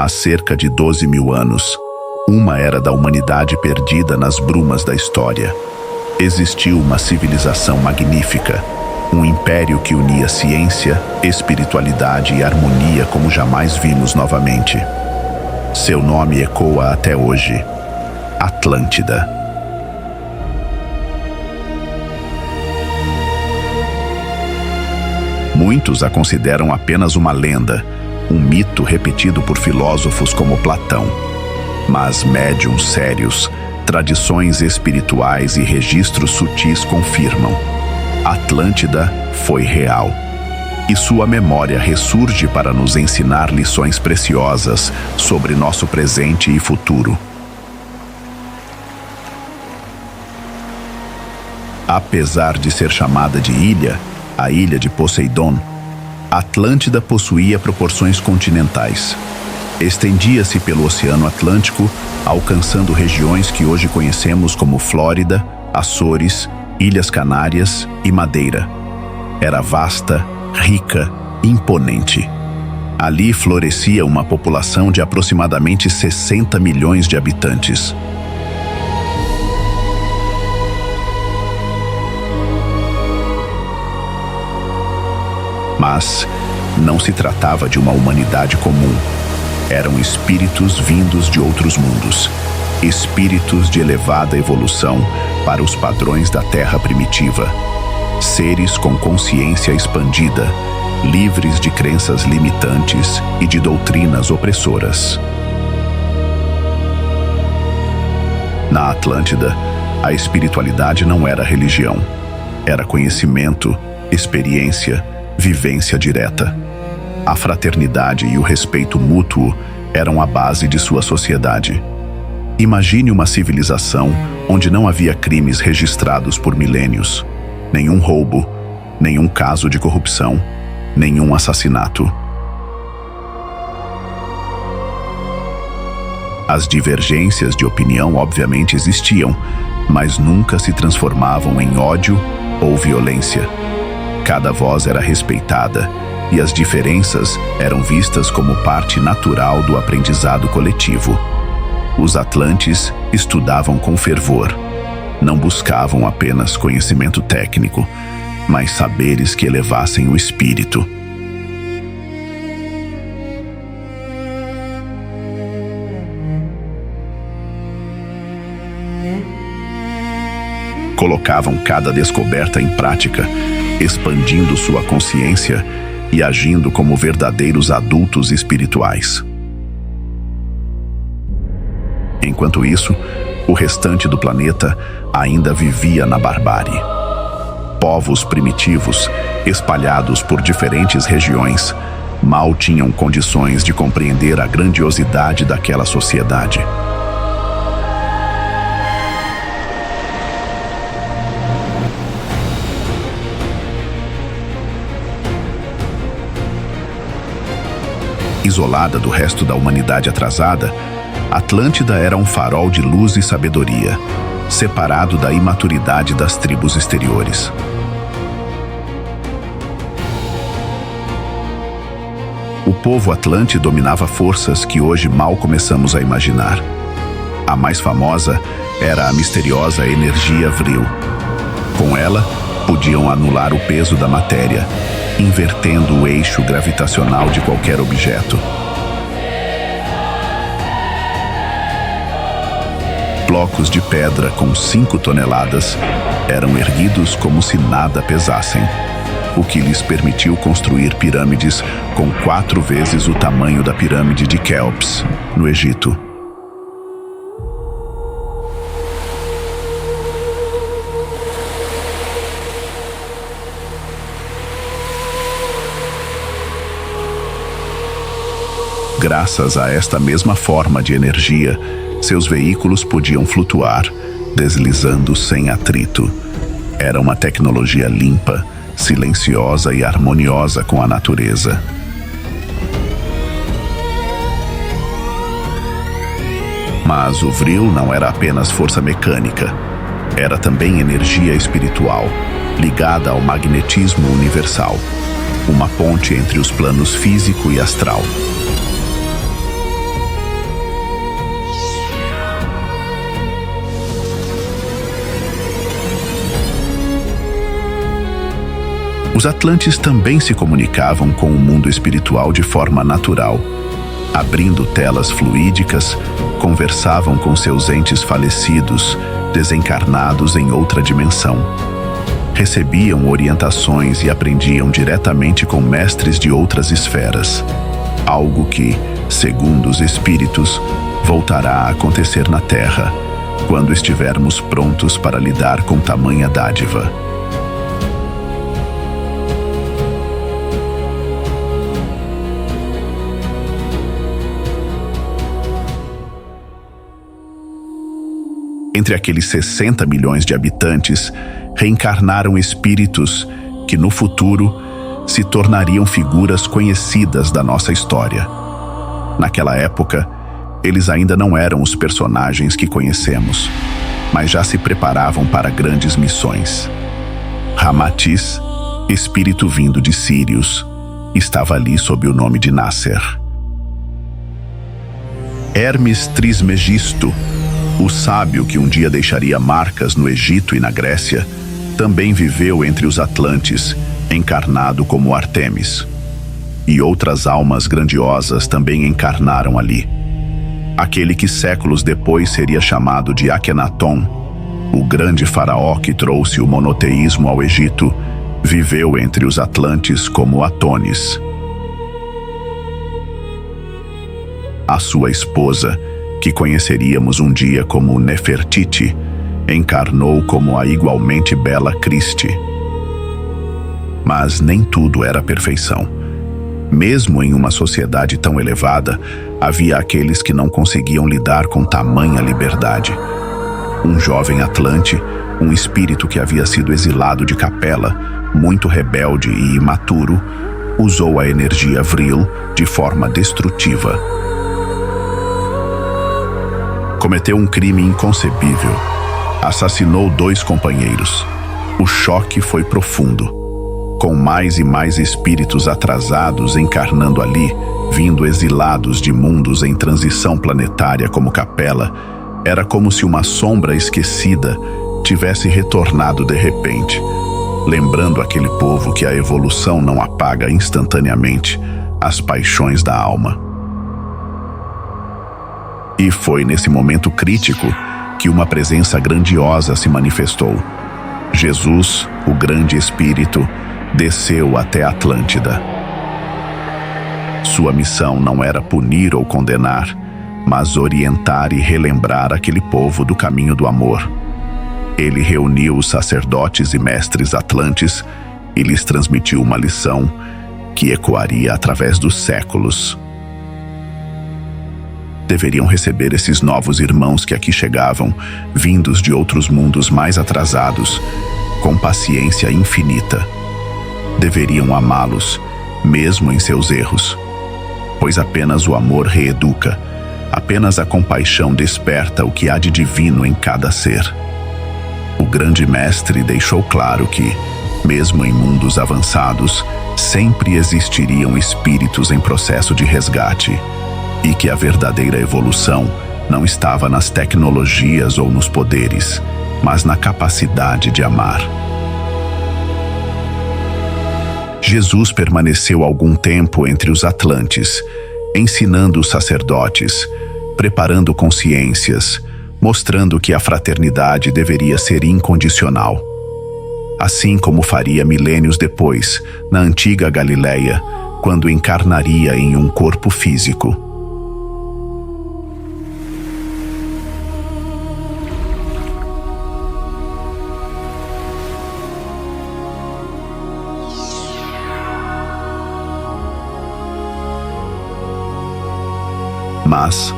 Há cerca de 12 mil anos, uma era da humanidade perdida nas brumas da história. Existiu uma civilização magnífica, um império que unia ciência, espiritualidade e harmonia como jamais vimos novamente. Seu nome ecoa até hoje: Atlântida. Muitos a consideram apenas uma lenda, um mito repetido por filósofos como Platão. Mas médiuns sérios, tradições espirituais e registros sutis confirmam: Atlântida foi real. E sua memória ressurge para nos ensinar lições preciosas sobre nosso presente e futuro. Apesar de ser chamada de ilha, a ilha de Poseidon, Atlântida possuía proporções continentais. Estendia-se pelo Oceano Atlântico, alcançando regiões que hoje conhecemos como Flórida, Açores, Ilhas Canárias e Madeira. Era vasta, rica, imponente. Ali florescia uma população de aproximadamente 60 milhões de habitantes. Mas não se tratava de uma humanidade comum. Eram espíritos vindos de outros mundos, espíritos de elevada evolução para os padrões da Terra primitiva, seres com consciência expandida, livres de crenças limitantes e de doutrinas opressoras. Na Atlântida, a espiritualidade não era religião, era conhecimento, experiência, vivência direta. A fraternidade e o respeito mútuo eram a base de sua sociedade. Imagine uma civilização onde não havia crimes registrados por milênios, nenhum roubo, nenhum caso de corrupção, nenhum assassinato. As divergências de opinião obviamente existiam, mas nunca se transformavam em ódio ou violência. Cada voz era respeitada e as diferenças eram vistas como parte natural do aprendizado coletivo. Os atlantes estudavam com fervor. Não buscavam apenas conhecimento técnico, mas saberes que elevassem o espírito. Colocavam cada descoberta em prática, expandindo sua consciência e agindo como verdadeiros adultos espirituais. Enquanto isso, o restante do planeta ainda vivia na barbárie. Povos primitivos, espalhados por diferentes regiões, mal tinham condições de compreender a grandiosidade daquela sociedade. Isolada do resto da humanidade atrasada, Atlântida era um farol de luz e sabedoria, separado da imaturidade das tribos exteriores. O povo atlante dominava forças que hoje mal começamos a imaginar. A mais famosa era a misteriosa energia Vril. Com ela, podiam anular o peso da matéria, invertendo o eixo gravitacional de qualquer objeto. Blocos de pedra com 5 toneladas eram erguidos como se nada pesassem, o que lhes permitiu construir pirâmides com 4 vezes o tamanho da pirâmide de Quéops, no Egito. Graças a esta mesma forma de energia, seus veículos podiam flutuar, deslizando sem atrito. Era uma tecnologia limpa, silenciosa e harmoniosa com a natureza. Mas o Vril não era apenas força mecânica, era também energia espiritual, ligada ao magnetismo universal, uma ponte entre os planos físico e astral. Os Atlantes também se comunicavam com o mundo espiritual de forma natural. Abrindo telas fluídicas, conversavam com seus entes falecidos, desencarnados em outra dimensão. Recebiam orientações e aprendiam diretamente com mestres de outras esferas. Algo que, segundo os espíritos, voltará a acontecer na Terra, quando estivermos prontos para lidar com tamanha dádiva. Entre aqueles 60 milhões de habitantes, reencarnaram espíritos que, no futuro, se tornariam figuras conhecidas da nossa história. Naquela época, eles ainda não eram os personagens que conhecemos, mas já se preparavam para grandes missões. Ramatiz, espírito vindo de Sírios, estava ali sob o nome de Nasser. Hermes Trismegisto, o sábio que um dia deixaria marcas no Egito e na Grécia, também viveu entre os Atlantes, encarnado como Artemis. E outras almas grandiosas também encarnaram ali. Aquele que séculos depois seria chamado de Akhenaton, o grande faraó que trouxe o monoteísmo ao Egito, viveu entre os Atlantes como Atonis. A sua esposa, que conheceríamos um dia como Nefertiti, encarnou como a igualmente bela Christi. Mas nem tudo era perfeição. Mesmo em uma sociedade tão elevada, havia aqueles que não conseguiam lidar com tamanha liberdade. Um jovem Atlante, um espírito que havia sido exilado de Capela, muito rebelde e imaturo, usou a energia Vril de forma destrutiva. Cometeu um crime inconcebível. Assassinou 2 companheiros. O choque foi profundo. Com mais e mais espíritos atrasados encarnando ali, vindo exilados de mundos em transição planetária como Capela, era como se uma sombra esquecida tivesse retornado de repente, lembrando aquele povo que a evolução não apaga instantaneamente as paixões da alma. E foi nesse momento crítico que uma presença grandiosa se manifestou. Jesus, o grande Espírito, desceu até Atlântida. Sua missão não era punir ou condenar, mas orientar e relembrar aquele povo do caminho do amor. Ele reuniu os sacerdotes e mestres atlantes e lhes transmitiu uma lição que ecoaria através dos séculos. Deveriam receber esses novos irmãos que aqui chegavam, vindos de outros mundos mais atrasados, com paciência infinita. Deveriam amá-los, mesmo em seus erros, pois apenas o amor reeduca, apenas a compaixão desperta o que há de divino em cada ser. O grande mestre deixou claro que, mesmo em mundos avançados, sempre existiriam espíritos em processo de resgate, e que a verdadeira evolução não estava nas tecnologias ou nos poderes, mas na capacidade de amar. Jesus permaneceu algum tempo entre os Atlantes, ensinando os sacerdotes, preparando consciências, mostrando que a fraternidade deveria ser incondicional. Assim como faria milênios depois, na antiga Galileia, quando encarnaria em um corpo físico. Mas,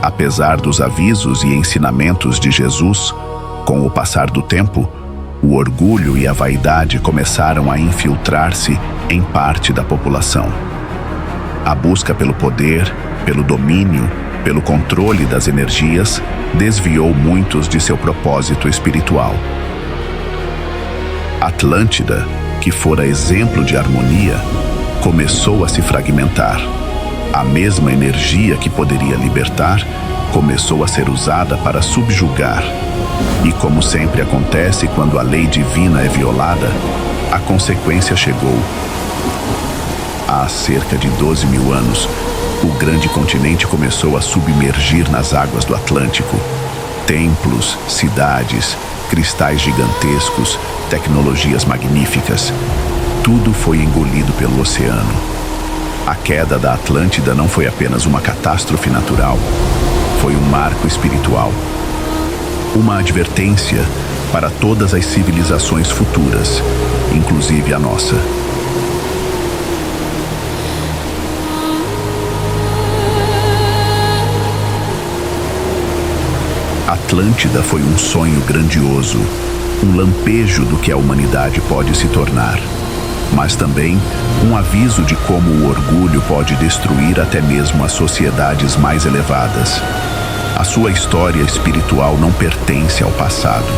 apesar dos avisos e ensinamentos de Jesus, com o passar do tempo, o orgulho e a vaidade começaram a infiltrar-se em parte da população. A busca pelo poder, pelo domínio, pelo controle das energias, desviou muitos de seu propósito espiritual. Atlântida, que fora exemplo de harmonia, começou a se fragmentar. A mesma energia que poderia libertar começou a ser usada para subjugar. E como sempre acontece quando a lei divina é violada, a consequência chegou. Há cerca de 12 mil anos, o grande continente começou a submergir nas águas do Atlântico. Templos, cidades, cristais gigantescos, tecnologias magníficas, tudo foi engolido pelo oceano. A queda da Atlântida não foi apenas uma catástrofe natural, foi um marco espiritual. Uma advertência para todas as civilizações futuras, inclusive a nossa. Atlântida foi um sonho grandioso, um lampejo do que a humanidade pode se tornar, mas também um aviso de como o orgulho pode destruir até mesmo as sociedades mais elevadas. A sua história espiritual não pertence ao passado,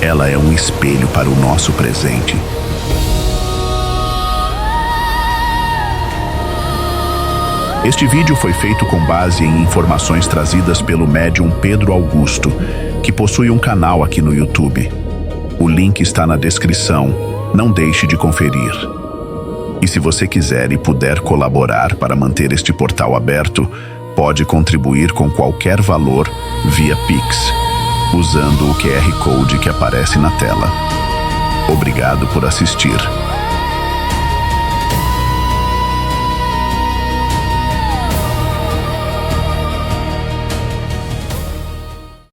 ela é um espelho para o nosso presente. Este vídeo foi feito com base em informações trazidas pelo médium Pedro Augusto, que possui um canal aqui no YouTube. O link está na descrição, não deixe de conferir. E se você quiser e puder colaborar para manter este portal aberto, pode contribuir com qualquer valor via Pix, usando o QR Code que aparece na tela. Obrigado por assistir.